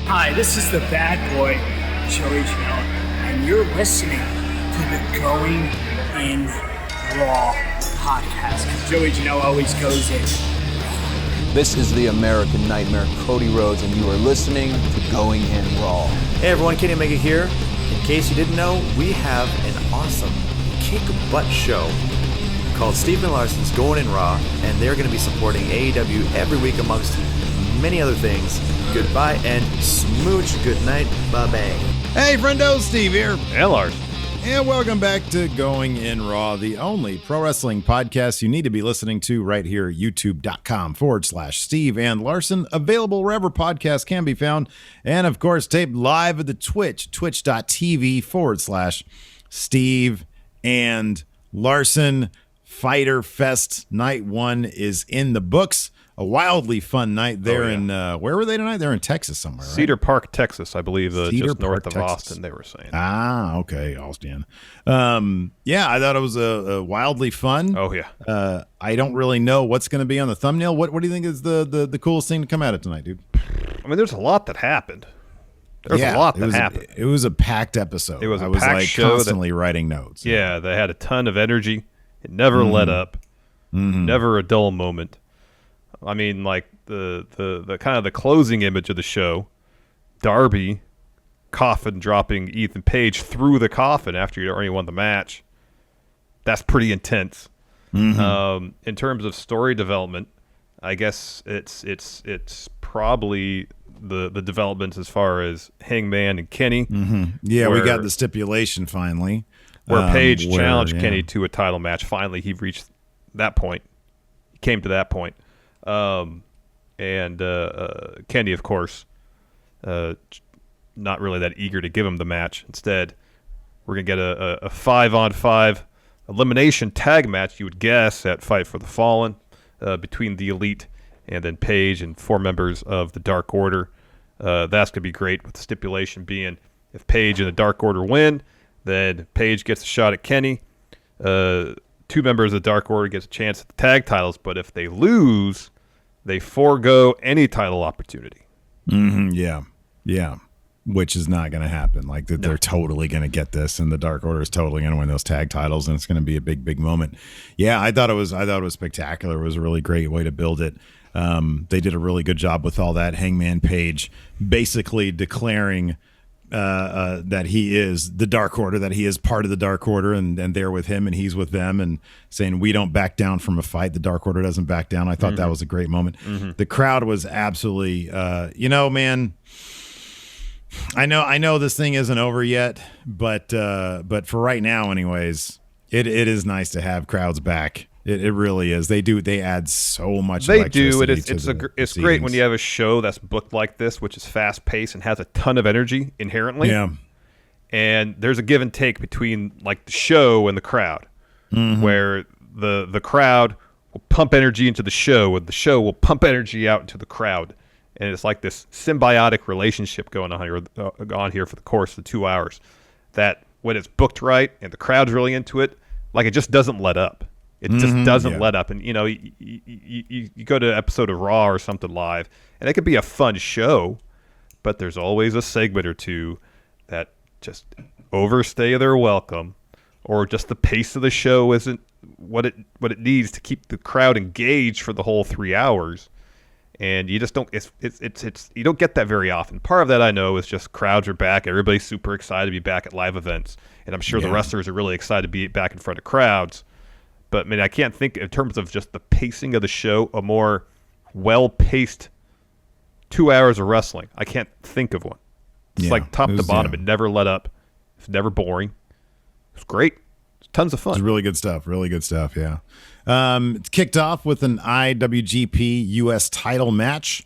Hi, this is the bad boy, Joey Janela, and you're listening to the Going in Raw podcast. Joey Janela always goes in. This is the American Nightmare, Cody Rhodes, and you are listening to Going in Raw. Hey everyone, Kenny Omega here. In case you didn't know, we have an awesome kick-butt show called Steve and Larson's Going in Raw, and they're going to be supporting AEW every week amongst many other things. Goodbye and smooch. Good night. Bye-bye. Hey, friendo, Steve here. And Lars. And welcome back to Going in Raw, the only pro wrestling podcast you need to be listening to right here, youtube.com/Steve and Larson. Available wherever podcasts can be found. And, of course, taped live at the Twitch, twitch.tv/Steve and Larson. Fyter Fest Night 1 is in the books. A wildly fun night there in, where were they tonight? They're in Texas somewhere, right? Cedar Park, Texas, I believe, just north of Texas. Austin, they were saying. Ah, okay, Austin. Yeah, I thought it was a wildly fun. Oh, yeah. I don't really know what's going to be on the thumbnail. What do you think is the coolest thing to come out of tonight, dude? I mean, there's a lot that happened. There's a lot that happened. It was a packed episode. It was I a was packed like show constantly writing notes. Yeah, they had a ton of energy. It never let up. Never a dull moment. I mean, like the kind of the closing image of the show, Darby, Coffin dropping Ethan Page through the coffin after you already won the match. That's pretty intense. In terms of story development, I guess it's probably the developments as far as Hangman and Kenny. Yeah, we got the stipulation finally. Where Page challenged Kenny to a title match. Finally, he reached that point. He came to that point. And Kenny, of course, not really that eager to give him the match. Instead, we're going to get a 5-on-5 elimination tag match, you would guess, at Fight for the Fallen between the Elite and then Page and 4 members of the Dark Order. That's going to be great, with the stipulation being if Page and the Dark Order win, then Page gets a shot at Kenny. 2 members of the Dark Order gets a chance at the tag titles, but if they lose, they forego any title opportunity. Yeah. Which is not going to happen. Like, they're totally going to get this, and the Dark Order is totally going to win those tag titles, and it's going to be a big moment. Yeah, I thought it was spectacular. It was a really great way to build it. They did a really good job with all that. Hangman Page basically declaring that he is the Dark Order, that he is part of the Dark Order, and they're with him and he's with them, and saying we don't back down from a fight. The Dark Order doesn't back down. I thought that was a great moment. The crowd was absolutely, man, I know this thing isn't over yet, but for right now, anyways, it is nice to have crowds back. It really is. They add so much. They do. It's great when you have a show that's booked like this, which is fast paced and has a ton of energy inherently. Yeah. And there's a give and take between like the show and the crowd, where the crowd will pump energy into the show, and the show will pump energy out into the crowd, and it's like this symbiotic relationship going on here for the course of the 2 hours. That when it's booked right and the crowd's really into it, like it just doesn't let up. It just doesn't let up. And, you go to an episode of Raw or something live, and it could be a fun show, but there's always a segment or two that just overstay their welcome, or just the pace of the show isn't what it needs to keep the crowd engaged for the whole 3 hours. And you just don't you don't get that very often. Part of that, I know, is just crowds are back. Everybody's super excited to be back at live events. And I'm sure the wrestlers are really excited to be back in front of crowds. But, I mean, I can't think, in terms of just the pacing of the show, a more well-paced 2 hours of wrestling. I can't think of one. It's like top to bottom. It never let up. It's never boring. It's great. It's tons of fun. It's really good stuff. Really good stuff, yeah. It's kicked off with an IWGP US title match.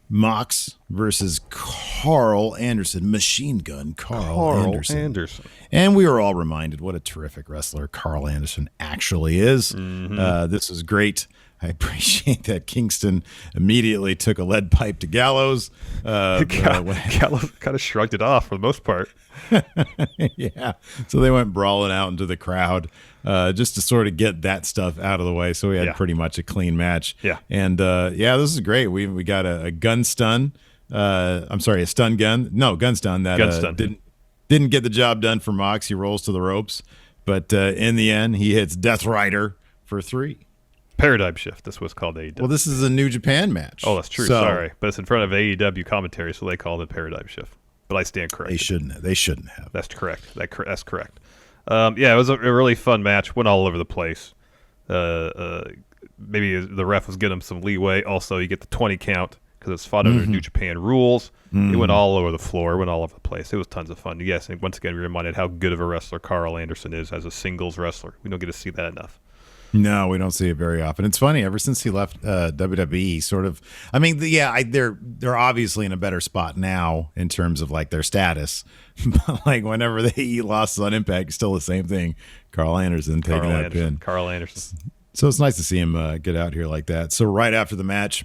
Mox versus Karl Anderson. Machine Gun Karl Anderson. And we were all reminded what a terrific wrestler Karl Anderson actually is. This is great. I appreciate that Kingston immediately took a lead pipe to Gallows. Gallows kind of shrugged it off for the most part. Yeah. So they went brawling out into the crowd just to sort of get that stuff out of the way. So we had pretty much a clean match. Yeah. And this is great. We got a gun stun I'm sorry, a stun gun. No, gun's done. That Gun stun. didn't get the job done for Mox. He rolls to the ropes, but in the end, he hits Death Rider for 3. Paradigm shift. This was called AEW. Well, this is a New Japan match. Oh, that's true. Sorry, but it's in front of AEW commentary, so they called it paradigm shift. But I stand corrected. They shouldn't have. That's correct. That's correct. Yeah, it was a really fun match. Went all over the place. Maybe the ref was getting him some leeway. Also, you get the 20 count because it's fought under New Japan rules. It went all over the floor. It went all over the place. It was tons of fun. Yes, and once again, we reminded how good of a wrestler Karl Anderson is as a singles wrestler. We don't get to see that enough. No, we don't see it very often. It's funny. Ever since he left WWE, sort of. I mean, they're obviously in a better spot now in terms of like their status. But like whenever they eat losses on Impact, it's still the same thing. Karl Anderson taking that pin. Karl Anderson. So it's nice to see him get out here like that. So right after the match,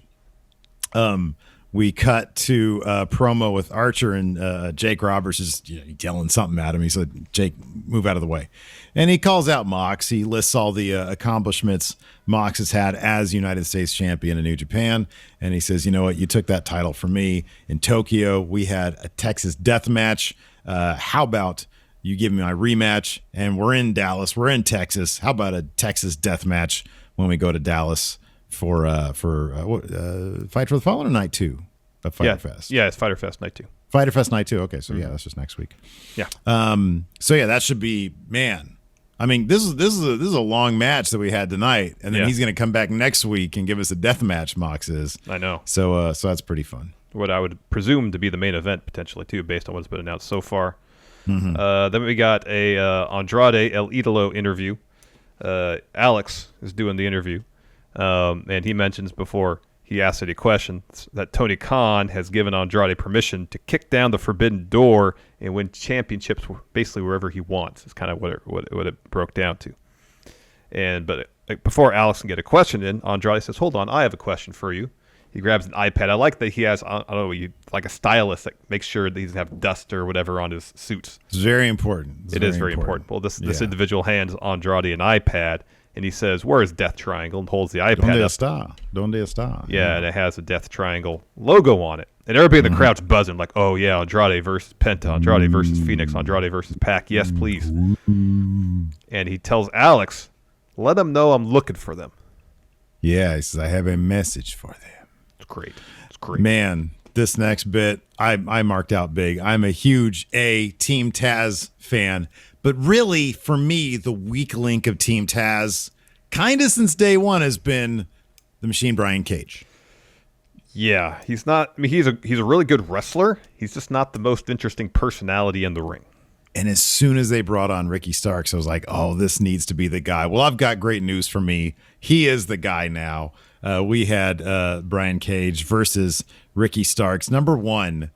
we cut to a promo with Archer, and Jake Roberts is yelling something at him. He said, "Jake, move out of the way." And he calls out Mox. He lists all the accomplishments Mox has had as United States champion in New Japan. And he says, you know what? You took that title from me in Tokyo. We had a Texas death match. How about you give me my rematch? And we're in Dallas. We're in Texas. How about a Texas death match when we go to Dallas for Fight for the Fallen or Night 2 of Fyter Fest? Yeah, it's Fyter Fest Night 2. Fyter Fest Night 2. Okay, so yeah, that's just next week. Yeah. So yeah, that should be, man. I mean, this is a long match that we had tonight, and then he's going to come back next week and give us a death match. Mox is. I know. So that's pretty fun. What I would presume to be the main event potentially too, based on what's been announced so far. Then we got a Andrade El Idolo interview. Alex is doing the interview, and he mentions before he asks any questions that Tony Khan has given Andrade permission to kick down the forbidden door and win championships basically wherever he wants. It's kind of what it broke down to. But before Alex can get a question in, Andrade says, "Hold on, I have a question for you." He grabs an iPad. I like that he has, I don't know, like a stylist that makes sure that he doesn't have dust or whatever on his suits. It's very important. It is very important. Well, this individual hands Andrade an iPad, and he says, "Where is Death Triangle?" and holds the iPad up. Donde está. Yeah, and it has a Death Triangle logo on it. And everybody in the crowd's buzzing like, "Oh, yeah, Andrade versus Penta, Andrade versus Phoenix, Andrade versus Pac. Yes, please." And he tells Alex, "Let them know I'm looking for them." Yeah, he says, "I have a message for them." Great. It's great. Man, this next bit, I marked out big. I'm a huge Team Taz fan, but really, for me, the weak link of Team Taz, kind of since day one, has been the Machine Brian Cage. Yeah, he's not. I mean, he's a really good wrestler. He's just not the most interesting personality in the ring. And as soon as they brought on Ricky Starks, I was like, oh, this needs to be the guy. Well, I've got great news for me. He is the guy now. We had Brian Cage versus Ricky Starks. Number one,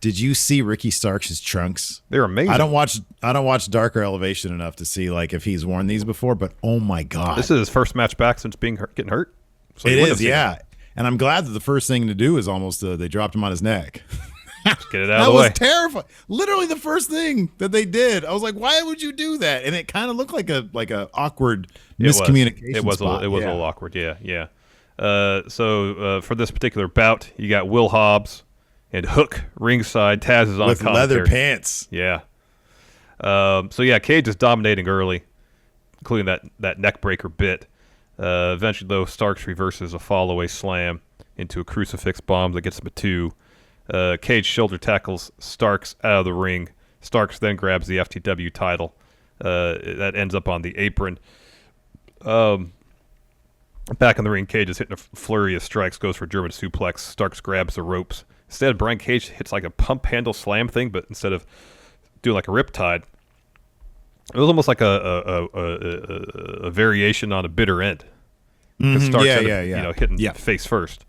did you see Ricky Starks' trunks? They're amazing. I don't watch Darker Elevation enough to see like if he's worn these before, but oh my god, this is his first match back since getting hurt. So it is, yeah. And I'm glad that the first thing to do is almost they dropped him on his neck. Just get it out of the way. That was terrifying. Literally the first thing that they did. I was like, why would you do that? And it kind of looked like a awkward miscommunication. It was a little awkward. Yeah. So for this particular bout, you got Will Hobbs and Hook ringside. Taz is on with commentary. Leather pants. Yeah. Cage is dominating early, including that neck breaker bit. Eventually, though, Starks reverses a fall-away slam into a crucifix bomb that gets him a 2. Cage shoulder tackles Starks out of the ring. Starks then grabs the FTW title. That ends up on the apron. Back in the ring, Cage is hitting a flurry of strikes, goes for German suplex. Starks grabs the ropes. Instead, Brian Cage hits like a pump handle slam thing, but instead of doing like a riptide, it was almost like a variation on a bitter end. Starks hitting face first.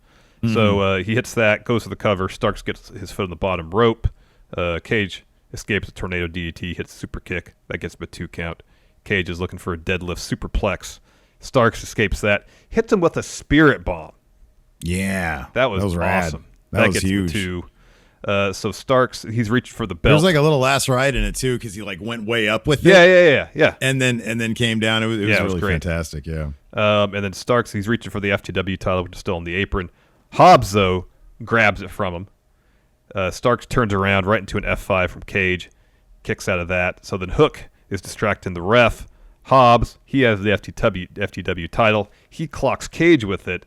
So he hits that, goes to the cover. Starks gets his foot on the bottom rope. Cage escapes a tornado DDT, hits a super kick. That gets him a 2 count. Cage is looking for a deadlift superplex. Starks escapes that, hits him with a spirit bomb. Yeah. That was rad. Awesome. That was gets huge. Him a 2. So Starks, he's reaching for the belt. There was like a little last ride in it too, because he like went way up with it. Yeah. And then came down. It was really fantastic. Yeah. And then Starks, he's reaching for the FTW title, which is still on the apron. Hobbs, though, grabs it from him. Starks turns around right into an F5 from Cage, kicks out of that. So then Hook is distracting the ref. Hobbs, he has the FTW title. He clocks Cage with it,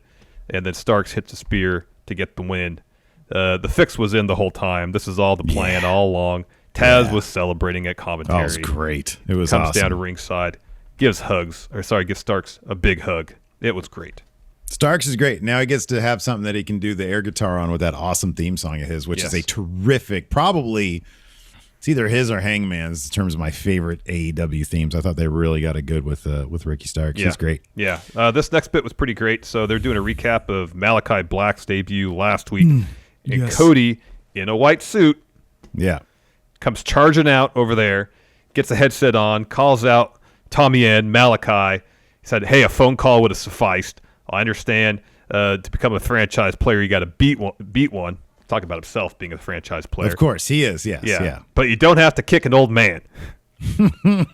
and then Starks hits a spear to get the win. The fix was in the whole time. This is all the plan all along. Taz was celebrating at commentary. That was great. It was Comes awesome. down to ringside, gives Starks a big hug. It was great. Starks is great. Now he gets to have something that he can do the air guitar on with that awesome theme song of his, which is a terrific, probably it's either his or Hangman's in terms of my favorite AEW themes. I thought they really got it good with Ricky Starks. He's great. Yeah. This next bit was pretty great. So they're doing a recap of Malakai Black's debut last week. And Cody, in a white suit, comes charging out over there, gets a headset on, calls out Tommy and Malakai. He said, hey, a phone call would have sufficed. I understand to become a franchise player, you got to beat one. Talk about himself being a franchise player. Of course, he is. Yes, yeah. But you don't have to kick an old man. No,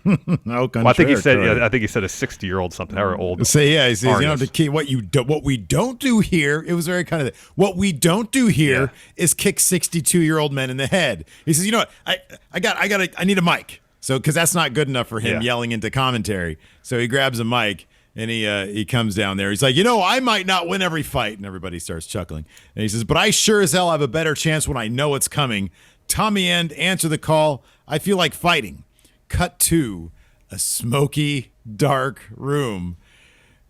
well, I think he said. I think he said a 60-year-old something or old. So he says you don't have to kick. What we don't do here. It was very kind of what we don't do here is kick 62-year-old men in the head. He says, you know what? I need a mic. So because that's not good enough for him yelling into commentary. So he grabs a mic. And he comes down there. He's like, I might not win every fight. And everybody starts chuckling. And he says, but I sure as hell have a better chance when I know it's coming. Tommy End, answer the call. I feel like fighting. Cut to a smoky, dark room.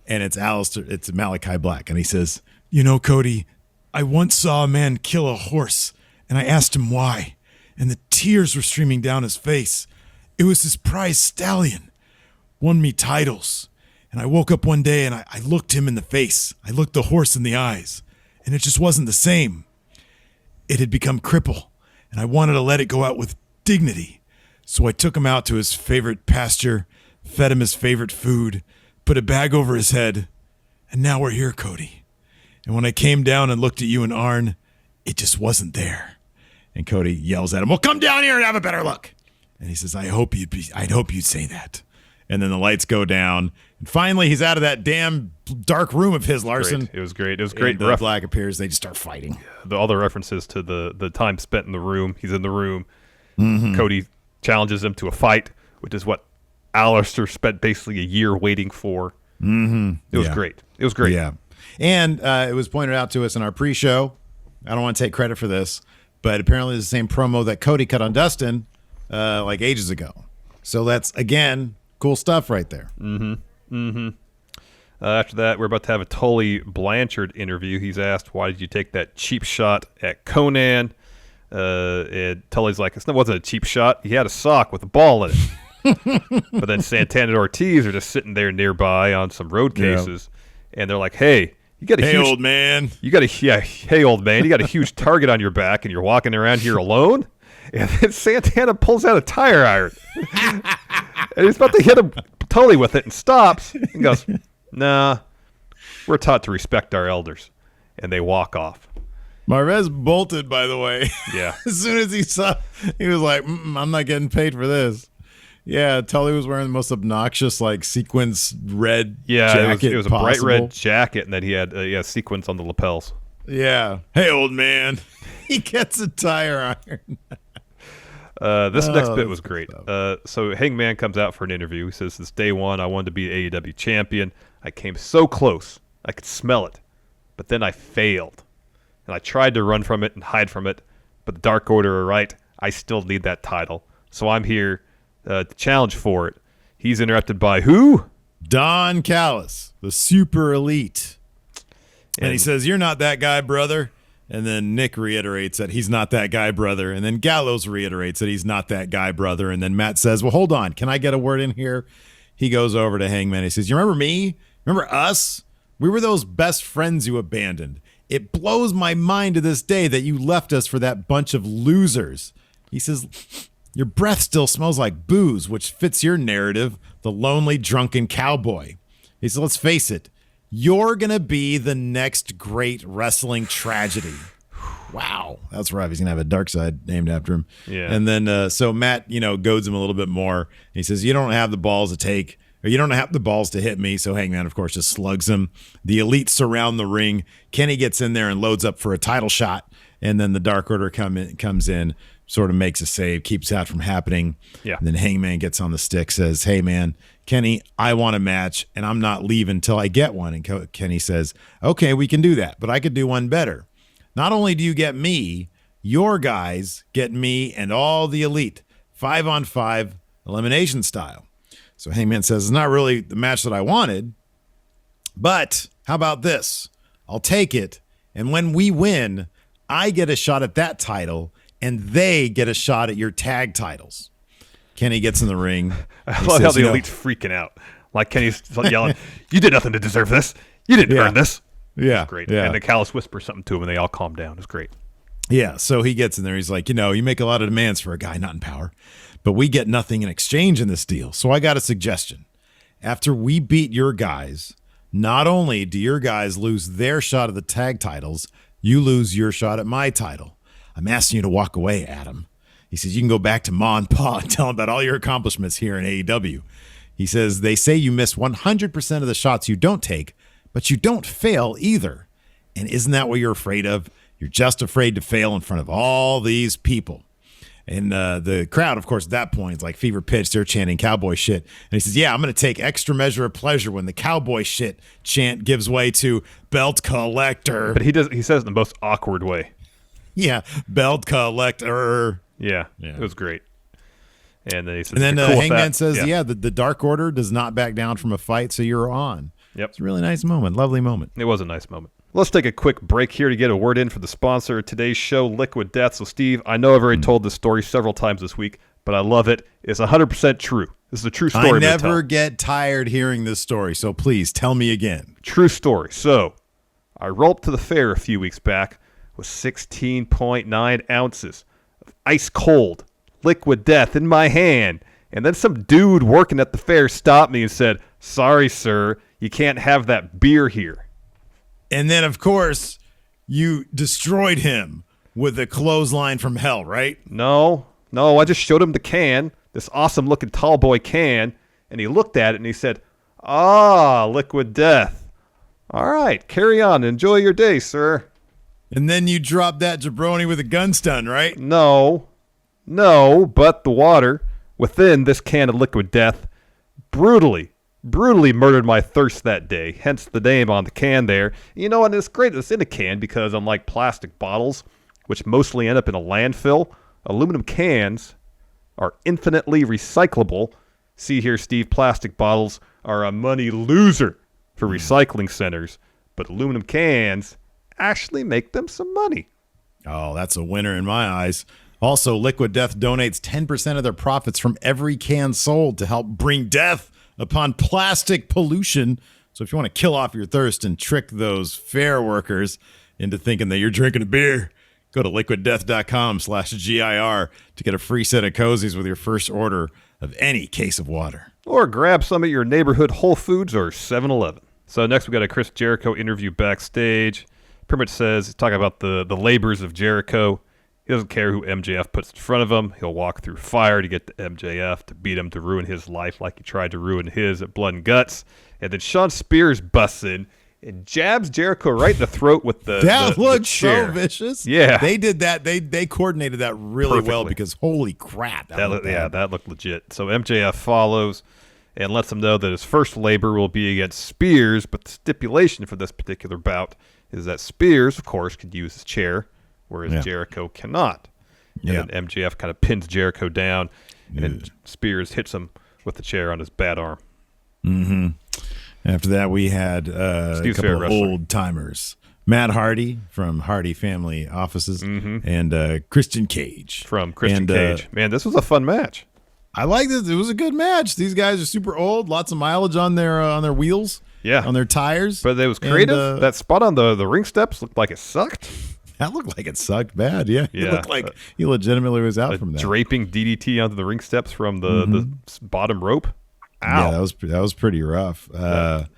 And it's Malakai Black. And he says, Cody, I once saw a man kill a horse. And I asked him why. And the tears were streaming down his face. It was his prize stallion. Won me titles. And I woke up one day and I looked him in the face. I looked the horse in the eyes. And it just wasn't the same. It had become cripple. And I wanted to let it go out with dignity. So I took him out to his favorite pasture, fed him his favorite food, put a bag over his head. And now we're here, Cody. And when I came down and looked at you and Arn, it just wasn't there. And Cody yells at him, well, come down here and have a better look. And he says, I'd hope you'd say that. And then the lights go down. And finally, he's out of that damn dark room of his, Larson. It was great. It was great. And Black appears. They just start fighting. All the references to the time spent in the room. He's in the room. Mm-hmm. Cody challenges him to a fight, which is what Alistair spent basically a year waiting for. Mm-hmm. It was great. It was great. Yeah. And it was pointed out to us in our pre-show. I don't want to take credit for this, but apparently it's the same promo that Cody cut on Dustin like ages ago. So that's, again, cool stuff right there. Mm-hmm. Mm-hmm. After that, we're about to have a Tully Blanchard interview. He's asked, why did you take that cheap shot at Conan? And Tully's like, it wasn't a cheap shot. He had a sock with a ball in it. But then Santana and Ortiz are just sitting there nearby on some road cases. And they're like, hey, you got a huge, old man. Hey, old man, you got a huge target on your back and you're walking around here alone? And then Santana pulls out a tire iron. And he's about to hit him Tully with it and stops and goes, nah, we're taught to respect our elders. And they walk off. Marvez bolted, by the way. Yeah. As soon as he saw, he was like, I'm not getting paid for this. Yeah, Tully was wearing the most obnoxious, sequence red jacket it was a bright red jacket, and then he had sequins on the lapels. Yeah. Hey, old man. He gets a tire iron. This next bit was great. So Hangman comes out for an interview. He says, this day one, I wanted to be AEW champion. I came so close. I could smell it. But then I failed. And I tried to run from it and hide from it. But the Dark Order are right. I still need that title. So I'm here to challenge for it. He's interrupted by who? Don Callis, the super elite. And he says, you're not that guy, brother. And then Nick reiterates that he's not that guy, brother. And then Gallows reiterates that he's not that guy, brother. And then Matt says, well, hold on. Can I get a word in here? He goes over to Hangman. He says, you remember me? Remember us? We were those best friends you abandoned. It blows my mind to this day that you left us for that bunch of losers. He says, your breath still smells like booze, which fits your narrative, the lonely, drunken cowboy. He says, let's face it. You're going to be the next great wrestling tragedy. Wow. That's rough. He's going to have a dark side named after him. Yeah. And then, so Matt, goads him a little bit more. He says, you don't have the balls to take, or you don't have the balls to hit me. So Hangman, of course, just slugs him. The elite surround the ring. Kenny gets in there and loads up for a title shot. and then the Dark Order comes in, sort of makes a save, keeps that from happening. Yeah. And then Hangman gets on the stick, says, "Hey man, Kenny, I want a match, and I'm not leaving until I get one." And Kenny says, "Okay, we can do that, but I could do one better. Not only do you get me, your guys get me and all the elite, 5-on-5 elimination style." So Hangman says, "It's not really the match that I wanted, but how about this? I'll take it, and when we win, I get a shot at that title, and they get a shot at your tag titles." Kenny gets in the ring. I love how the Elite's freaking out. Like Kenny's yelling, "You did nothing to deserve this. You didn't earn this." Yeah. It's great. Yeah. And then Callis whispers something to him, and they all calm down. It's great. Yeah, so he gets in there. He's like, you make a lot of demands for a guy not in power, but we get nothing in exchange in this deal. So I got a suggestion. After we beat your guys, not only do your guys lose their shot at the tag titles, you lose your shot at my title. I'm asking you to walk away, Adam. He says, you can go back to Ma and Pa and tell them about all your accomplishments here in AEW. He says, they say you miss 100% of the shots you don't take, but you don't fail either. And isn't that what you're afraid of? You're just afraid to fail in front of all these people. And the crowd, of course, at that point, is like fever pitch. They're chanting cowboy shit. And he says, yeah, I'm going to take extra measure of pleasure when the cowboy shit chant gives way to belt collector. But he says it in the most awkward way. Yeah, belt collector. Yeah, it was great. And then he says, and then cool Hangman says, the Dark Order does not back down from a fight, so you're on. Yep. It's a really nice moment. Lovely moment. It was a nice moment. Let's take a quick break here to get a word in for the sponsor of today's show, Liquid Death. So, Steve, I know I've already told this story several times this week, but I love it. It's 100% true. This is a true story. I never get tired hearing this story, so please tell me again. True story. So, I rolled up to the fair a few weeks back with 16.9 ounces of ice cold Liquid Death in my hand. And then some dude working at the fair stopped me and said, "Sorry, sir, you can't have that beer here." And then, of course, you destroyed him with a clothesline from hell, right? No, I just showed him the can, this awesome-looking tall boy can, and he looked at it and he said, Liquid Death. All right, carry on. Enjoy your day, sir. And then you dropped that jabroni with a gun stun, right? No, but the water within this can of Liquid Death brutally murdered my thirst that day, hence the name on the can there. You know, and it's great it's in a can because unlike plastic bottles, which mostly end up in a landfill, aluminum cans are infinitely recyclable. See here, Steve, plastic bottles are a money loser for recycling centers, but aluminum cans actually make them some money. Oh, that's a winner in my eyes. Also, Liquid Death donates 10% of their profits from every can sold to help bring death upon plastic pollution. So if you want to kill off your thirst and trick those fair workers into thinking that you're drinking a beer, go to liquiddeath.com/GIR to get a free set of cozies with your first order of any case of water. Or grab some at your neighborhood Whole Foods or 7-Eleven. So next we got a Chris Jericho interview backstage. Pretty much says, talking about the labors of Jericho. He doesn't care who MJF puts in front of him. He'll walk through fire to get to MJF, to beat him, to ruin his life like he tried to ruin his at Blood and Guts. And then Shawn Spears busts in and jabs Jericho right in the throat with the That looked chair. so vicious. Yeah. They did that. They coordinated that really well Perfectly. because holy crap. That looked legit. So MJF follows and lets him know that his first labor will be against Spears, but the stipulation for this particular bout is that Spears, of course, could use his chair, whereas Jericho cannot. And then MJF kind of pins Jericho down, and Spears hits him with the chair on his bad arm. Mm-hmm. After that, we had a couple of old timers. Matt Hardy from Hardy Family Offices and Christian Cage. From Christian Cage. Man, this was a fun match. I like this. It was a good match. These guys are super old. Lots of mileage on their wheels. Yeah. On their tires. But it was creative. That spot on the ring steps looked like it sucked. That looked like it sucked bad. Yeah. It looked like he legitimately was out from that. Draping DDT onto the ring steps from the bottom rope. Ow. Yeah, that was pretty rough. But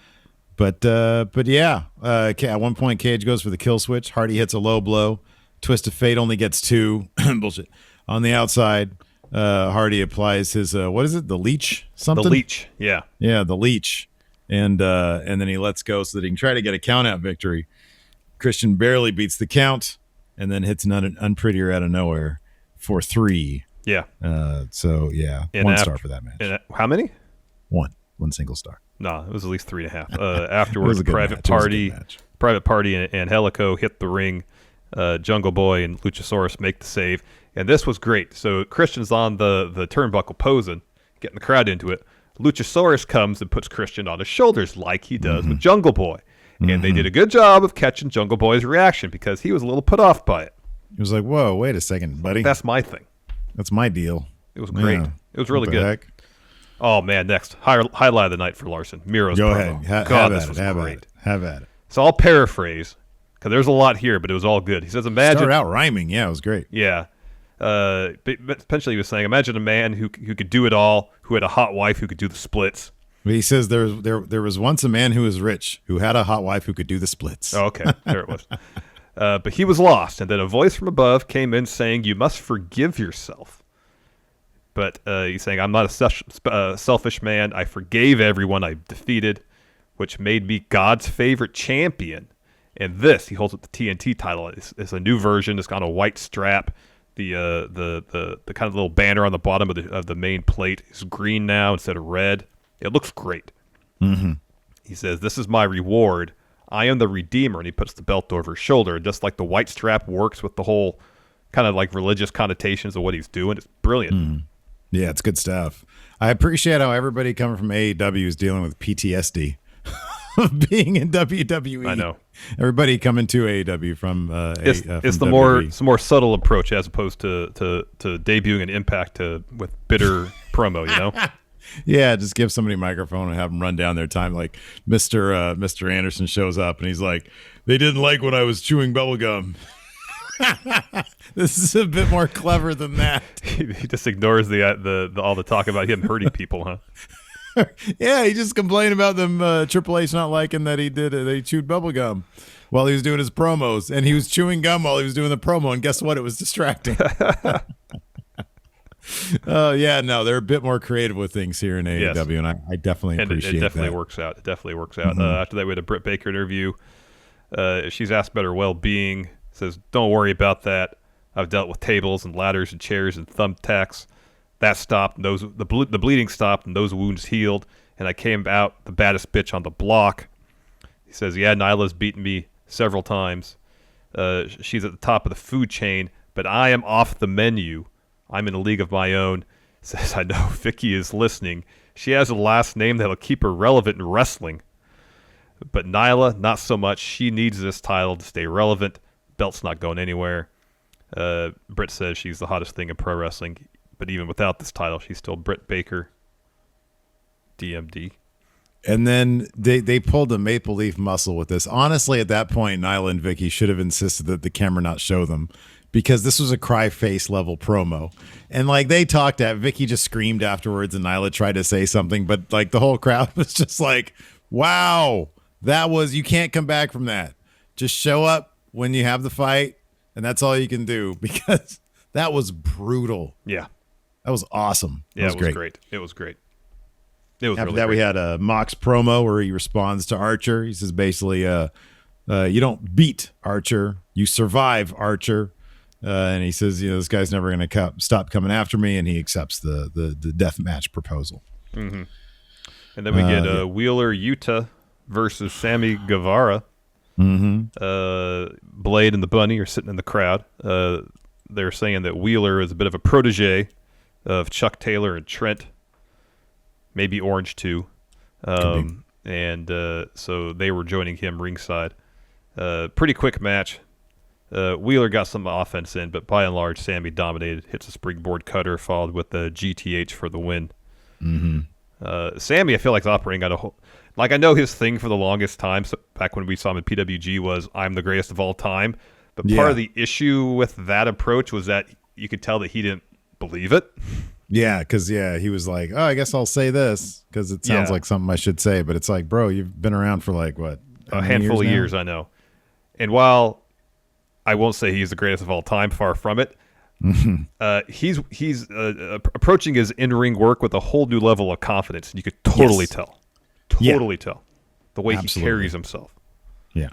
yeah, at one point Cage goes for the kill switch. Hardy hits a low blow. Twist of Fate only gets 2. Bullshit. On the outside, Hardy applies his what is it? The leech something? The leech. Yeah. Yeah, the leech. And then he lets go so that he can try to get a count out victory. Christian barely beats the count. and then hits an unprettier out of nowhere for 3. Yeah. So yeah, And 1 star for that match. And how many? 1 single star. No, it was at least 3.5. Afterwards, It was a good Private Party and Helico hit the ring. Jungle Boy and Luchasaurus make the save, and this was great. So Christian's on the turnbuckle posing, getting the crowd into it. Luchasaurus comes and puts Christian on his shoulders like he does with Jungle Boy, and they did a good job of catching Jungle Boy's reaction because he was a little put off by it. He was like, "Whoa, wait a second, buddy. That's my thing." That's my deal. It was great. Yeah. It was really What the good. heck? Oh man, next highlight of the night for Larson, Miro's Go promo. ahead. God, Have this at was it. Have great. at it. Have at it. So I'll paraphrase because there's a lot here, but it was all good. He says, "Imagine." Started out rhyming. Yeah, it was great. Yeah. But essentially, he was saying, imagine a man who could do it all, who had a hot wife who could do the splits. He says there was once a man who was rich who had a hot wife who could do the splits. Oh, okay, there it was. But he was lost, and then a voice from above came in saying, "You must forgive yourself." But he's saying, "I'm not a selfish man. I forgave everyone I defeated, which made me God's favorite champion." And this, he holds up the TNT title. It's a new version. It's got a white strap. The kind of little banner on the bottom of the main plate is green now instead of red. It looks great. Mm-hmm. He says, "This is my reward. I am the Redeemer," and he puts the belt over his shoulder. Just like the white strap works with the whole kind of like religious connotations of what he's doing. It's brilliant. Mm. Yeah, it's good stuff. I appreciate how everybody coming from AEW is dealing with PTSD of being in WWE. I know. Everybody coming to AEW from It's from the WWE. more subtle approach as opposed to debuting an Impact with bitter promo, you know? Yeah, just give somebody a microphone and have them run down their time. Like Mr. Anderson shows up and he's like, "They didn't like when I was chewing bubblegum." This is a bit more clever than that. He just ignores the all the talk about him hurting people, huh? Yeah, he just complained about them Triple H not liking that he chewed bubblegum while he was doing his promos, and he was chewing gum while he was doing the promo, and guess what? It was distracting. Yeah, no, they're a bit more creative with things here in AEW, Yes. and I definitely appreciate it definitely that. works out. It definitely works out. Mm-hmm. After that, we had a Britt Baker interview. She's asked about her well-being. Says, "Don't worry about that. I've dealt with tables and ladders and chairs and thumbtacks. That stopped. The bleeding stopped and those wounds healed. And I came out the baddest bitch on the block." He says, "Yeah, Nyla's beaten me several times. She's at the top of the food chain, but I am off the menu. I'm in a league of my own." Says, "I know Vicky is listening. She has a last name that'll keep her relevant in wrestling. But Nyla, not so much. She needs this title to stay relevant. Belt's not going anywhere." Britt says she's the hottest thing in pro wrestling, but even without this title, she's still Britt Baker, DMD. And then they pulled a Maple Leaf muscle with this. Honestly, at that point, Nyla and Vicky should have insisted that the camera not show them, because this was a cry face level promo. And like they talked at, Vicky just screamed afterwards and Nyla tried to say something, but like the whole crowd was just like, wow, you can't come back from that. Just show up when you have the fight, and that's all you can do, because that was brutal. Yeah. That was awesome. Yeah, it was great. It was great. It was After really that, great. we had a Mox promo where he responds to Archer. He says basically, you don't beat Archer, you survive Archer. And he says, this guy's never going to stop coming after me, and he accepts the death match proposal. Mm-hmm. And then we get Wheeler Yuta versus Sammy Guevara. Mm-hmm. Blade and the Bunny are sitting in the crowd. They're saying that Wheeler is a bit of a protege of Chuck Taylor and Trent, maybe Orange too. And so they were joining him ringside. Pretty quick match. Wheeler got some offense in, but by and large, Sammy dominated. Hits a springboard cutter, followed with the GTH for the win. Mm-hmm. Sammy, I feel like, is operating on a whole... Like, I know his thing for the longest time, so back when we saw him in PWG, was I'm the greatest of all time. But part of the issue with that approach was that you could tell that he didn't believe it. Yeah, because, he was like, oh, I guess I'll say this because it sounds like something I should say. But it's like, bro, you've been around for like, what? A handful of years, I know. And while I won't say he's the greatest of all time, far from it, he's approaching his in-ring work with a whole new level of confidence. You could totally tell. Totally tell the way he carries himself. Yeah.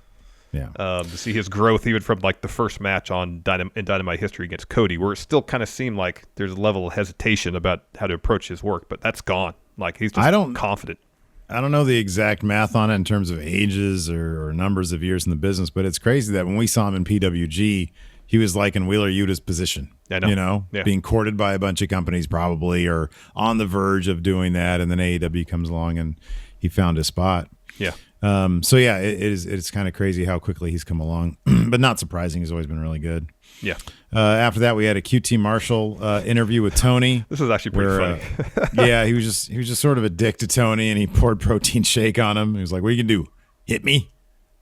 Yeah. To see his growth even from like the first match in Dynamite history against Cody, where it still kind of seemed like there's a level of hesitation about how to approach his work, but that's gone. Like he's just confident. I don't know the exact math on it in terms of ages or numbers of years in the business, but it's crazy that when we saw him in PWG, he was like in Wheeler Yuta's position. I know. Being courted by a bunch of companies probably, or on the verge of doing that, and then AEW comes along and he found his spot. Yeah. So yeah, it's kind of crazy how quickly he's come along, but not surprising. He's always been really good. Yeah. After that, we had a QT Marshall interview with Tony. This was actually pretty funny. Yeah, he was just sort of a dick to Tony, and he poured protein shake on him. He was like, "What are you gonna do? Hit me?"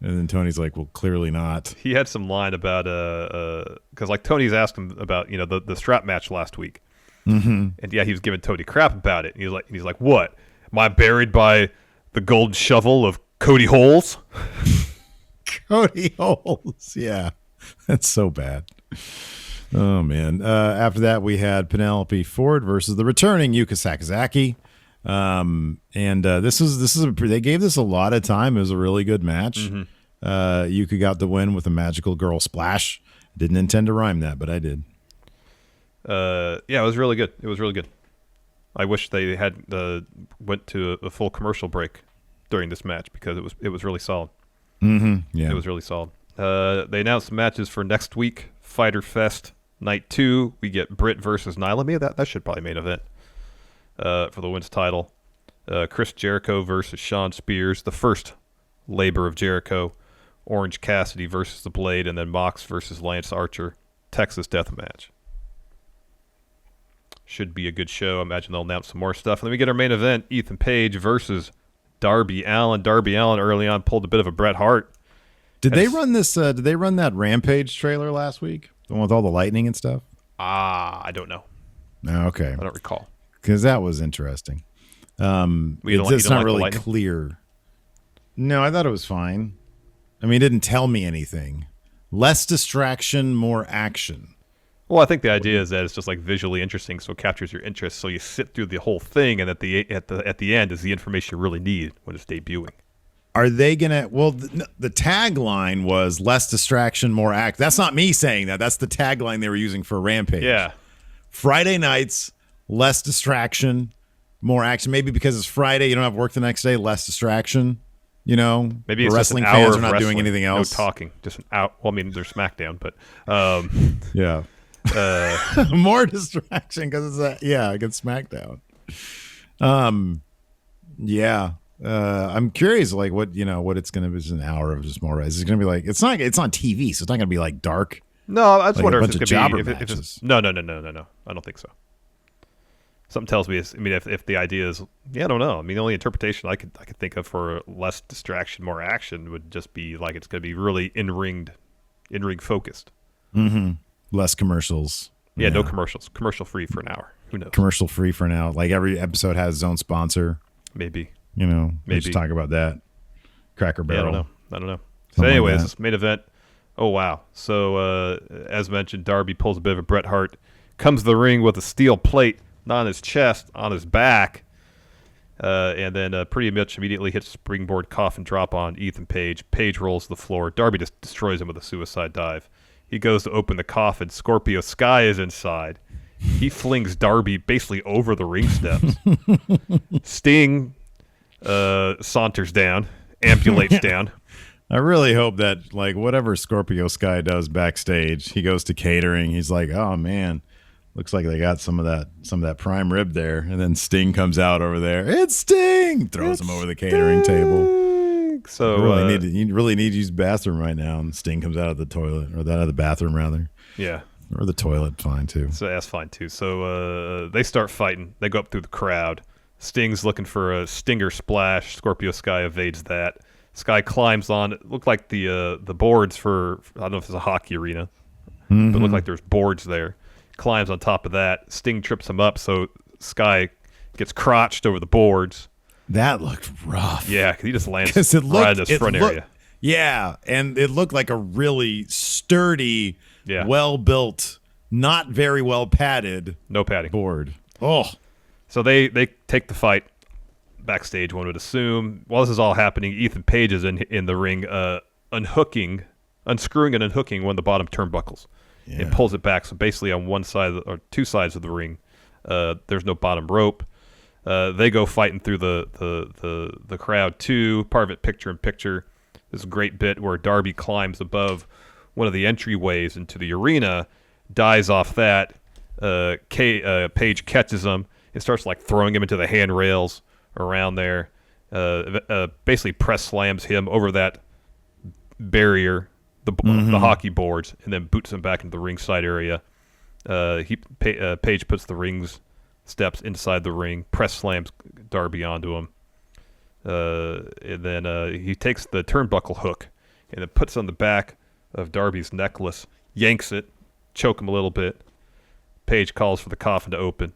And then Tony's like, "Well, clearly not." He had some line about because like Tony's asked him about the strap match last week, and yeah, he was giving Tony crap about it. And he's like, "What? Am I buried by the golden shovel of Cody Holes?" Cody Holes, yeah, that's so bad. Oh man! After that, we had Penelope Ford versus the returning Yuka Sakazaki, and this is they gave this a lot of time. It was a really good match. Yuka got the win with a magical girl splash. Didn't intend to rhyme that, but I did. Yeah, it was really good. It was really good. I wish they had went to a full commercial break during this match because it was really solid. Yeah, it was really solid. They announced the matches for next week. Fyter Fest Night 2. We get Britt versus Nyla. Maybe that should probably main event for the women's title. Chris Jericho versus Shawn Spears. The first labor of Jericho. Orange Cassidy versus the Blade, and then Mox versus Lance Archer. Texas Death Match. Should be a good show. I imagine they'll announce some more stuff. And then we get our main event, Ethan Page versus Darby Allin. Darby Allin early on pulled a bit of a Bret Hart. Did they run this? Did they run that Rampage trailer last week? The one with all the lightning and stuff? I don't know. Oh, okay. I don't recall. Because that was interesting. It's not really clear. No, I thought it was fine. I mean, it didn't tell me anything. Less distraction, more action. Well, I think the idea is that it's just like visually interesting, so it captures your interest. So you sit through the whole thing, and at the end is the information you really need when it's debuting. Are they gonna? Well, the tagline was less distraction, more act. That's not me saying that. That's the tagline they were using for Rampage. Yeah. Friday nights, less distraction, more action. Maybe because it's Friday, you don't have work the next day. Less distraction. Maybe it's wrestling just an hour fans of are not wrestling, doing anything else. No talking, just an hour. Well, I mean, there's SmackDown, but yeah. More distraction because it's against SmackDown. Yeah. I'm curious, like what it's going to be. Just an hour of just more. Is it going to be like it's on TV, so it's not going to be like dark. No, I just wonder if it's going to be. If it's, no. I don't think so. Something tells me. If the idea is, I don't know. I mean, the only interpretation I could think of for less distraction, more action would just be like it's going to be really in ring focused. Less commercials. Yeah, no commercials. Commercial free for an hour. Who knows? Commercial free for an hour. Like every episode has its own sponsor. Maybe. Maybe. Let's talk about that. Cracker Barrel. Yeah, I don't know. So anyways, this main event. Oh, wow. So as mentioned, Darby pulls a bit of a Bret Hart. Comes to the ring with a steel plate, not on his chest, on his back. And then pretty much immediately hits springboard coffin drop on Ethan Page. Page rolls to the floor. Darby just destroys him with a suicide dive. He goes to open the coffin. Scorpio Sky is inside. He flings Darby basically over the ring steps. Sting saunters down, ambulates down. I really hope that like whatever Scorpio Sky does backstage, he goes to catering. He's like, oh man, looks like they got some of that prime rib there. And then Sting comes out over there. It's Sting! Throws him over the catering table. So you really need to use the bathroom right now. And Sting comes out of the toilet, or out of the bathroom rather. Yeah. Or the toilet, fine too. So that's fine too. So they start fighting. They go up through the crowd. Sting's looking for a stinger splash. Scorpio Sky evades that. Sky climbs on. It looked like the boards for, I don't know if it's a hockey arena, but it looked like there's boards there. Climbs on top of that. Sting trips him up, so Sky gets crotched over the boards. That looked rough. Yeah, because he just lands right in his front area. Yeah, and it looked like a really sturdy, well-built, not very well padded no padding board. Oh. So they take the fight backstage, one would assume. While this is all happening, Ethan Page is in the ring unscrewing and unhooking one of the bottom turnbuckles. Yeah. And pulls it back. So basically on one side or two sides of the ring, there's no bottom rope. They go fighting through the crowd too. Part of it picture in picture. This great bit where Darby climbs above one of the entryways into the arena, dies off that. Paige catches him and starts like throwing him into the handrails around there. Basically press slams him over that barrier, the hockey boards, and then boots him back into the ringside area. Paige puts the rings steps inside the ring, press slams Darby onto him. And then he takes the turnbuckle hook and then puts it on the back of Darby's necklace, yanks it, choke him a little bit. Paige calls for the coffin to open,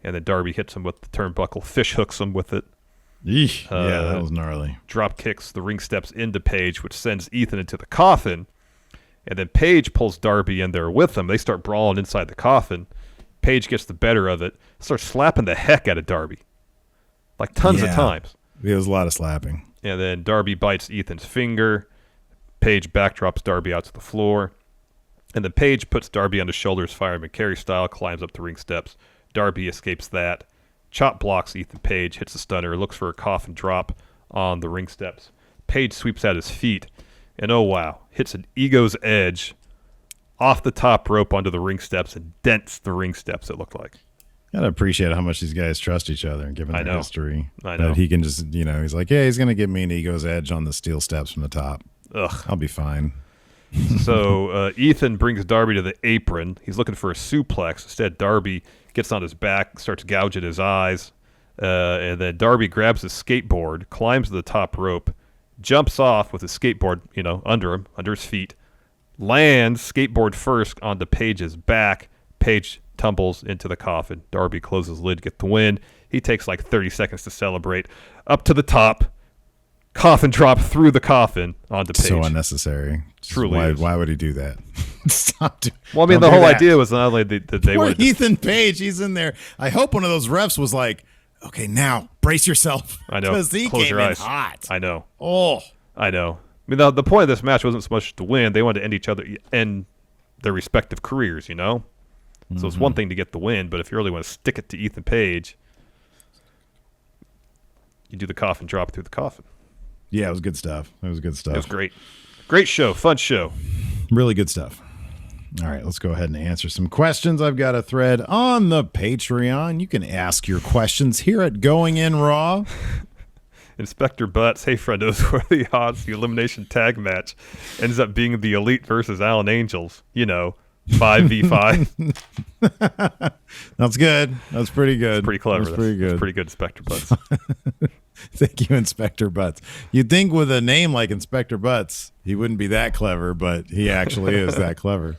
and then Darby hits him with the turnbuckle, fish hooks him with it. Yeesh. Yeah, that was gnarly. Drop kicks the ring steps into Paige, which sends Ethan into the coffin. And then Paige pulls Darby in there with him. They start brawling inside the coffin. Paige gets the better of it, starts slapping the heck out of Darby. Like tons of times. There was a lot of slapping. And then Darby bites Ethan's finger. Paige backdrops Darby out to the floor. And then Paige puts Darby on his shoulders, Fireman Carey style, climbs up the ring steps. Darby escapes that. Chop blocks Ethan Page, hits a stunner, looks for a coffin drop on the ring steps. Page sweeps out his feet, and oh wow, hits an Ego's Edge off the top rope onto the ring steps and dents the ring steps, it looked like. Gotta appreciate how much these guys trust each other and given their history. I know. That he can just, he's like, yeah, he's going to give me an Ego's Edge on the steel steps from the top. Ugh. I'll be fine. So Ethan brings Darby to the apron. He's looking for a suplex. Instead, Darby gets on his back, starts gouging his eyes. And then Darby grabs his skateboard, climbs to the top rope, jumps off with his skateboard, under him, under his feet, lands skateboard first onto Paige's back. Paige tumbles into the coffin. Darby closes lid, get the win. He takes like 30 seconds to celebrate. Up to the top. Coffin drop through the coffin onto Paige. So unnecessary. Truly why would he do that? Stop doing. Well, I mean, the whole idea was not only that they were Ethan Page. He's in there. I hope one of those refs was like, "Okay, now brace yourself." I know. Because he Close came your in eyes. hot. I know. Oh, I know. I mean, the point of this match wasn't so much to win. They wanted to end their respective careers. So it's one thing to get the win, but if you really want to stick it to Ethan Page, you do the coffin drop through the coffin. yeah, it was good stuff. It was good stuff. It was great. Great show. Fun show. Really good stuff. All right, let's go ahead and answer some questions. I've got a thread on the Patreon. You can ask your questions here at Going In Raw. Inspector Butts, hey Friendos, what are the odds the elimination tag match ends up being the Elite versus Allin Angels? 5v5. That's good. That's pretty good. It's pretty clever. That's pretty good. That's pretty good, Inspector Butts. Thank you, Inspector Butts. You'd think with a name like Inspector Butts, he wouldn't be that clever, but he actually is that clever.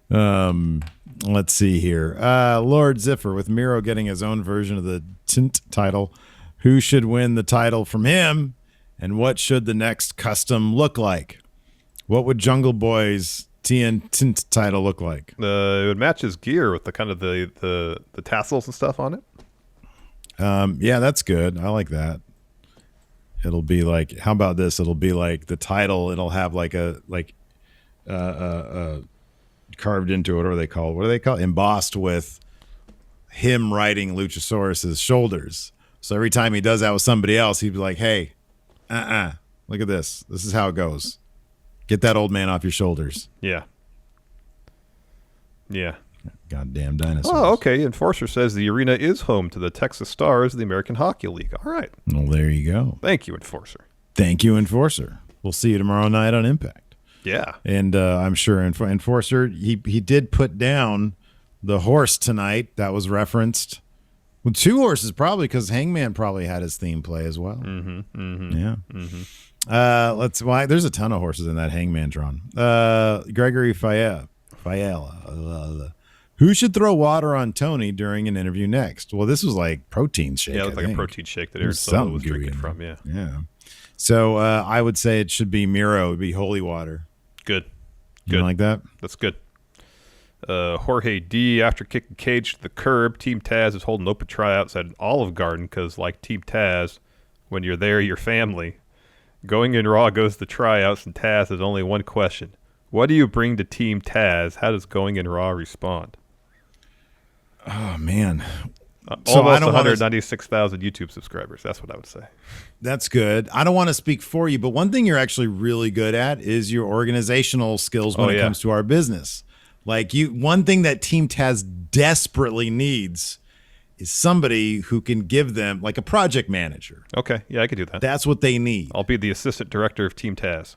Let's see here. Lord Ziffer, with Miro getting his own version of the Tint title, who should win the title from him, and what should the next custom look like? What would Jungle Boy's TN Tint title look like? It would match his gear with the kind of the tassels and stuff on it. Yeah, that's good. I like that. It'll be like, how about this? It'll be like the title. It'll have like carved into it. What do they call it? Embossed with him riding Luchasaurus's shoulders. So every time he does that with somebody else, he'd be like, hey, look at this. This is how it goes. Get that old man off your shoulders. Yeah. Yeah. Goddamn dinosaurs. Oh, okay. Enforcer says the arena is home to the Texas Stars of the American Hockey League. All right. Well, there you go. Thank you, Enforcer. Thank you, Enforcer. We'll see you tomorrow night on Impact. Yeah. And I'm sure Enforcer, he did put down the horse tonight. That was referenced. Well, 2 horses probably, because Hangman probably had his theme play as well. Mm-hmm. Mm-hmm. Yeah. Mm-hmm. There's a ton of horses in that Hangman drawn. Gregory Fayella. Who should throw water on Tony during an interview next? Well, this was like protein shake. Yeah, it was like a protein shake that Aaron Solo was drinking from. Yeah. Yeah. So I would say it should be Miro. It would be holy water. Good. You like that? That's good. Jorge D, after kicking Cage to the curb, Team Taz is holding open tryouts at an Olive Garden because, like Team Taz, when you're there, you're family. Going in Raw goes to tryouts, and Taz has only one question. What do you bring to Team Taz? How does Going in Raw respond? Oh, man. So almost 196,000 YouTube subscribers. That's what I would say. That's good. I don't want to speak for you, but one thing you're actually really good at is your organizational skills when it comes to our business. Like one thing that Team Taz desperately needs is somebody who can give them like a project manager. Okay. Yeah, I could do that. That's what they need. I'll be the assistant director of Team Taz.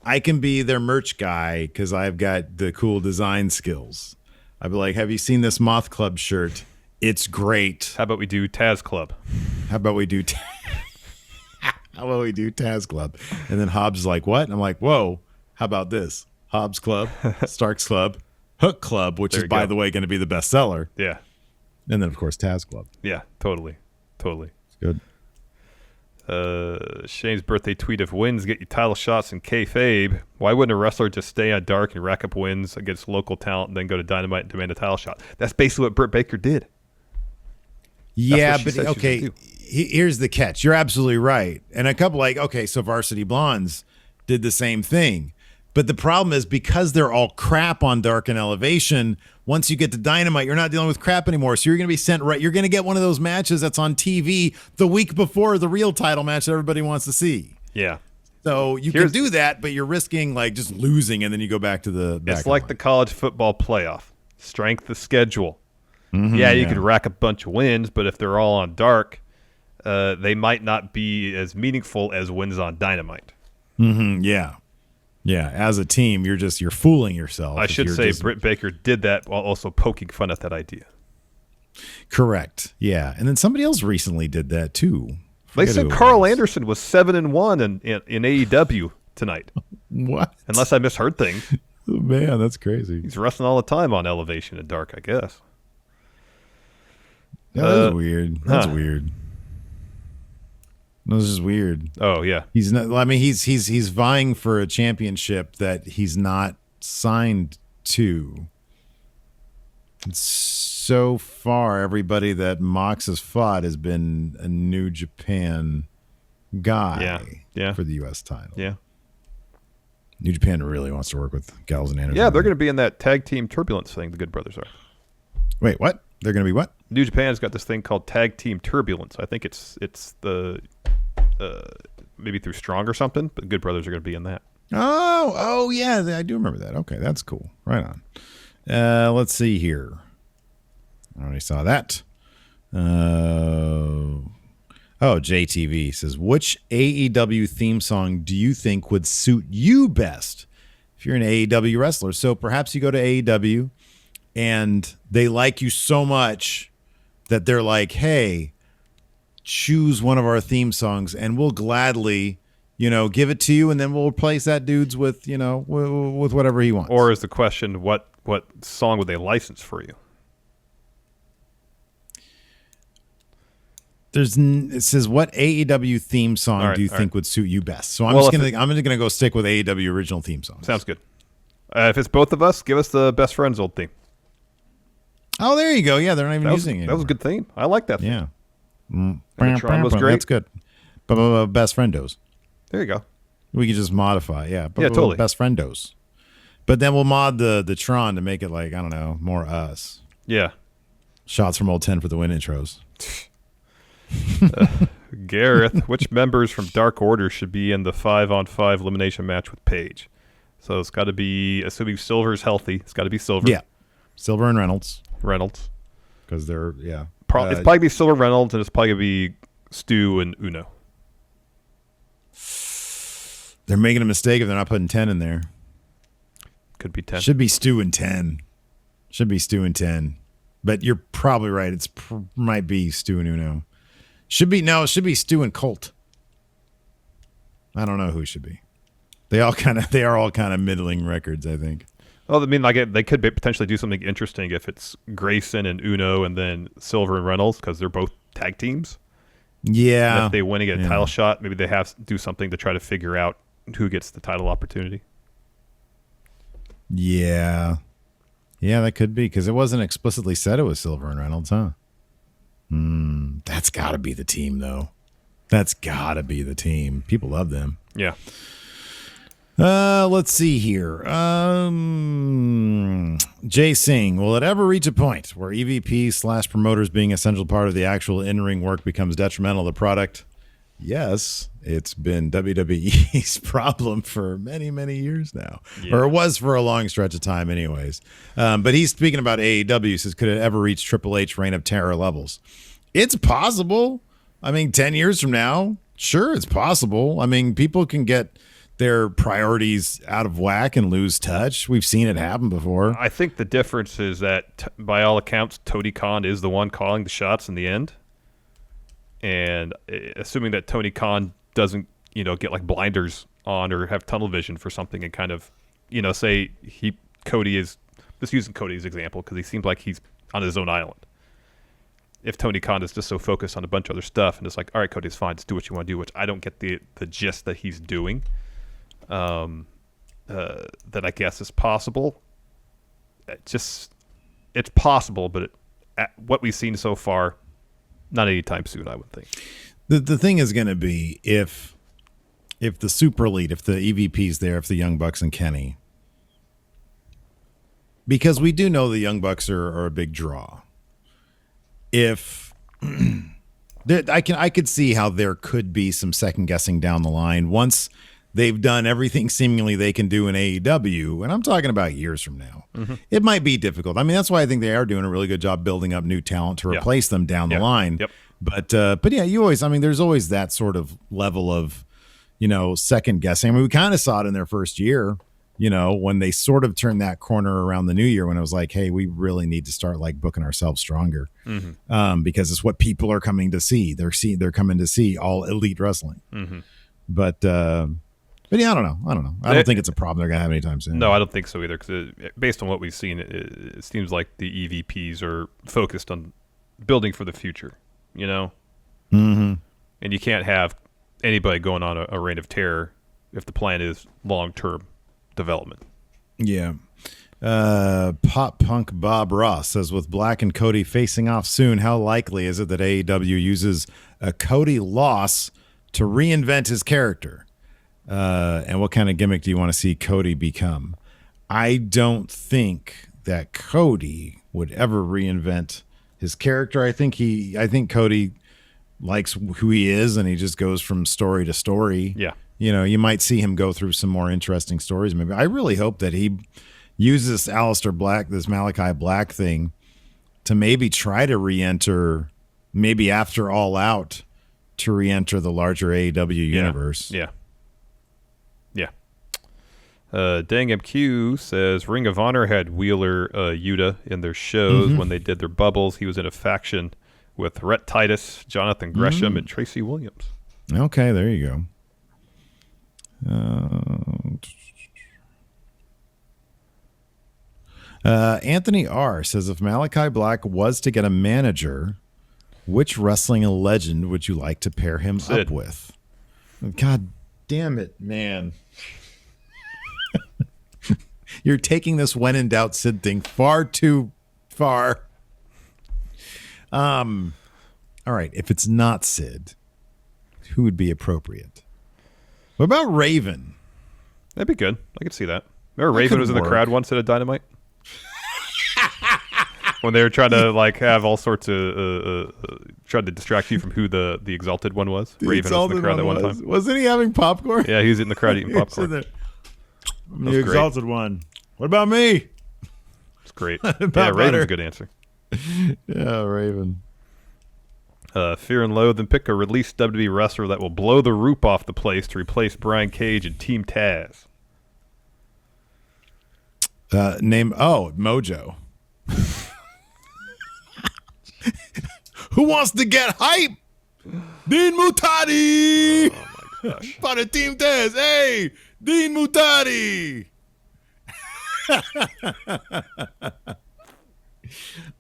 I can be their merch guy because I've got the cool design skills. I'd be like, have you seen this Moth Club shirt? It's great. How about we do Taz Club? How about we do Taz Club? And then Hobbs is like, what? And I'm like, whoa, how about this? Hobbs Club, Starks Club, Hook Club, which is, by the way, going to be the bestseller. Yeah. And then, of course, Taz Club. Yeah, totally. It's good. Shane's birthday tweet: if wins get you title shots in kayfabe, why wouldn't a wrestler just stay on Dark and rack up wins against local talent and then go to Dynamite and demand a title shot? That's basically what Britt Baker did. Yeah, but okay, here's the catch. You're absolutely right. And a couple so Varsity Blondes did the same thing. But the problem is because they're all crap on Dark and Elevation, once you get to Dynamite, you're not dealing with crap anymore. So you're going to be sent right. You're going to get one of those matches that's on TV the week before the real title match that everybody wants to see. Yeah. So you can do that, but you're risking like just losing, and then you go back to the back. It's like the college football playoff. Strength of schedule. Mm-hmm, you could rack a bunch of wins, but if they're all on Dark, they might not be as meaningful as wins on Dynamite. Mm-hmm, yeah. Yeah, as a team, you're fooling yourself. I should say Britt Baker did that while also poking fun at that idea. Correct. Yeah, and then somebody else recently did that too. They said Karl Anderson was 7-1 in AEW tonight. What? Unless I misheard things. Oh, man, that's crazy. He's wrestling all the time on Elevation and Dark, I guess. That's weird. That's weird. This is weird. Oh yeah, he's not. I mean, he's vying for a championship that he's not signed to. So far, everybody that Mox has fought has been a New Japan guy. Yeah. For the U.S. title. Yeah. New Japan really wants to work with Gallows and Anderson. Yeah, they're going to be in that tag team turbulence thing. The Good Brothers are. Wait, what? They're going to be what? New Japan's got this thing called Tag Team Turbulence. I think it's the maybe through Strong or something, but Good Brothers are going to be in that. Oh yeah, I do remember that. Okay, that's cool. Right on. Let's see here. I already saw that. JTV says, which AEW theme song do you think would suit you best if you're an AEW wrestler? So perhaps you go to AEW and they like you so much that they're like, hey, choose one of our theme songs and we'll gladly, give it to you, and then we'll replace that dude's with, with whatever he wants. Or is the question, what song would they license for you? It says, what AEW theme song do you think would suit you best? So I'm just gonna go stick with AEW original theme songs. Sounds good. If it's both of us, give us the Best Friends old theme. Oh, there you go. Yeah, they're not even using it. That was a good theme. I like that theme. Yeah. And the Tron was great. That's good. Best Friendos. There you go. We could just modify. Yeah. Totally. Best Friendos. But then we'll mod the Tron to make it like, I don't know, more us. Yeah. Shots from old 10 for the win intros. Gareth, which members from Dark Order should be in the 5-on-5 elimination match with Paige? So it's got to be, assuming Silver's healthy, it's got to be Silver. Yeah. Silver and Reynolds. Because they're, it's probably going to be Silver, Reynolds, and it's probably going to be Stu and Uno. They're making a mistake if they're not putting 10 in there. Could be 10. Should be Stu and 10. But you're probably right. It's might be Stu and Uno. It should be Stu and Colt. I don't know who it should be. They are all kind of middling records, I think. Well, I mean, they could potentially do something interesting if it's Grayson and Uno and then Silver and Reynolds, because they're both tag teams. Yeah. And if they win and get a title shot, maybe they have to do something to try to figure out who gets the title opportunity. Yeah. Yeah, that could be, because it wasn't explicitly said it was Silver and Reynolds, huh? That's got to be the team, though. That's got to be the team. People love them. Yeah. Let's see here. Jay Singh, will it ever reach a point where EVP/promoters being an essential part of the actual in-ring work becomes detrimental to the product? Yes, it's been WWE's problem for many, many years now. Yeah. Or it was for a long stretch of time anyways. But he's speaking about AEW, says, could it ever reach Triple H Reign of Terror levels? It's possible. I mean, 10 years from now, sure, it's possible. I mean, people can get their priorities out of whack and lose touch. We've seen it happen before. I think the difference is that, by all accounts, Tony Khan is the one calling the shots in the end. And assuming that Tony Khan doesn't, get like blinders on or have tunnel vision for something and kind of, say Cody is, just using Cody as an example because he seems like he's on his own island. If Tony Khan is just so focused on a bunch of other stuff and it's like, all right, Cody, it's fine, just do what you want to do, which I don't get the gist that he's doing. That I guess is possible. It's possible, but what we've seen so far, not anytime soon, I would think. The thing is going to be if the Super Elite, if the EVP's there, if the Young Bucks and Kenny, because we do know the Young Bucks are a big draw. If I could see how there could be some second guessing down the line once they've done everything seemingly they can do in AEW, and I'm talking about years from now. Mm-hmm. It might be difficult. I mean, that's why I think they are doing a really good job building up new talent to replace them down the line. Yep. But yeah, there's always that sort of level of, second guessing. I mean, we kind of saw it in their first year, when they sort of turned that corner around the new year when it was like, hey, we really need to start like booking ourselves stronger, because it's what people are coming to see. They're coming to see all elite wrestling. Mm-hmm. But yeah, I don't know. I don't think it's a problem they're going to have anytime soon. No, I don't think so either. Because based on what we've seen, it seems like the EVPs are focused on building for the future, Mm-hmm. And you can't have anybody going on a reign of terror if the plan is long-term development. Yeah. Pop Punk Bob Ross says, with Black and Cody facing off soon, how likely is it that AEW uses a Cody loss to reinvent his character? And what kind of gimmick do you want to see Cody become? I don't think that Cody would ever reinvent his character. I think Cody likes who he is, and he just goes from story to story. Yeah. You might see him go through some more interesting stories. Maybe I really hope that he uses Aleister Black, this Malakai Black thing, to maybe try to re-enter, maybe after All Out, to re-enter the larger AEW universe. Yeah. Dang MQ says Ring of Honor had Wheeler Yuta in their shows when they did their bubbles. He was in a faction with Rhett Titus, Jonathan Gresham, and Tracy Williams. Okay, there you go. Anthony R says, if Malakai Black was to get a manager, which wrestling legend would you like to pair him up with? God damn it, man. You're taking this when in doubt Sid thing far too far. All right, if it's not Sid, who would be appropriate? What about Raven? That'd be good. I could see that. Remember Raven was in the crowd once at a Dynamite? When they were trying to have all sorts of trying to distract you from who the Exalted one was. Raven was in the crowd that one time. Wasn't he having popcorn? Yeah, he was in the crowd eating popcorn. The Exalted one. What about me? It's great. Yeah, Raven's a good answer. Yeah, Raven. Fear and Loathe and pick a released WWE wrestler that will blow the roof off the place to replace Brian Cage and Team Taz. Mojo. Who wants to get hype? Dean Mutati. Oh my gosh. Part of Team Taz. Hey, Dean Mutati.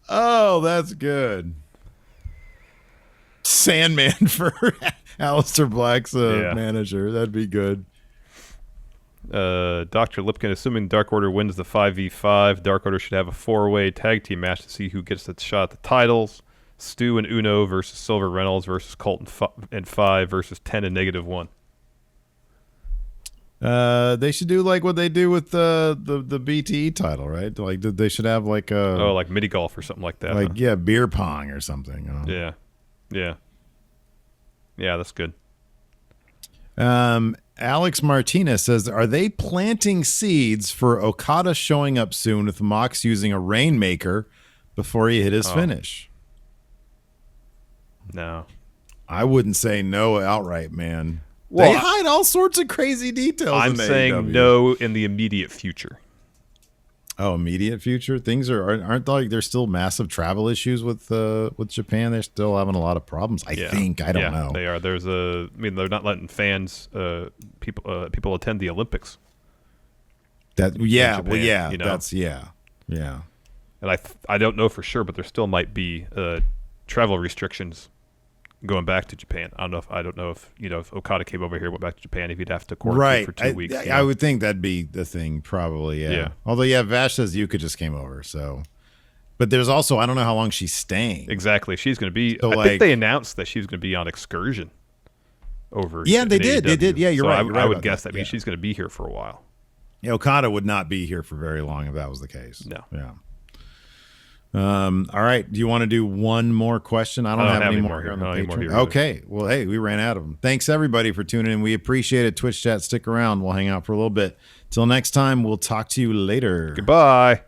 Oh, that's good. Sandman for Aleister Black's manager. That'd be good. Dr. Lipkin, assuming Dark Order wins the 5v5, Dark Order should have a 4-way tag team match to see who gets the shot at the titles. Stu and Uno versus Silver Reynolds versus Colt and 5 versus 10 and -1. They should do like what they do with the BTE title, right? Like they should have like a like mini golf or something like that. like beer pong or something. You know? Yeah, that's good. Alex Martinez says, are they planting seeds for Okada showing up soon with Mox using a Rainmaker before he hit his finish? No. I wouldn't say no outright, man. Well, they hide all sorts of crazy details. I'm saying AEW. no in the immediate future. Oh, immediate future? Things aren't like there's still massive travel issues with Japan. They're still having a lot of problems. I think. I don't know. They are. They're not letting fans people attend the Olympics. That Japan, you know? That's yeah. And I don't know for sure, but there still might be travel restrictions going back to Japan. I don't know if if Okada came over here, went back to Japan, if he'd have to quarantine for 2 weeks. I would think that'd be the thing, probably. Yeah. Although, Vash says Yuka just came over, so. But there's also, I don't know how long she's staying. Exactly, she's going to be. So I think they announced that she was going to be on excursion over. Yeah, they did. AEW. They did. Yeah, you're right. I would guess that means she's going to be here for a while. Yeah, Okada would not be here for very long if that was the case. No. Yeah. All right. Do you want to do one more question? I don't have any more here on the Patreon. Okay. Well, hey, we ran out of them. Thanks, everybody, for tuning in. We appreciate it. Twitch chat, stick around. We'll hang out for a little bit. Till next time, we'll talk to you later. Goodbye.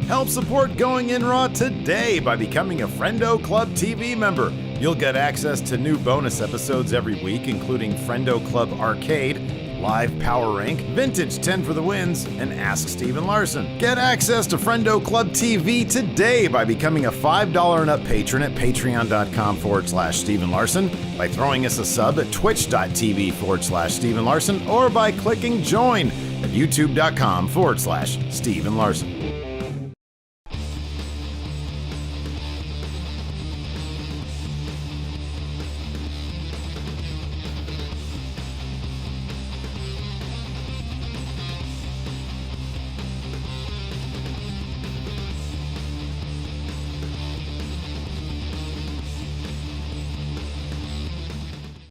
Help support Going In Raw today by becoming a Friendo Club TV member. You'll get access to new bonus episodes every week, including Friendo Club Arcade, Live Power Rank, Vintage 10 for the Wins, and Ask Steven Larson. Get access to Friendo Club TV today by becoming a $5 and up patron at patreon.com/Steven Larson, by throwing us a sub at twitch.tv/Steven Larson, or by clicking join at youtube.com/Steven Larson.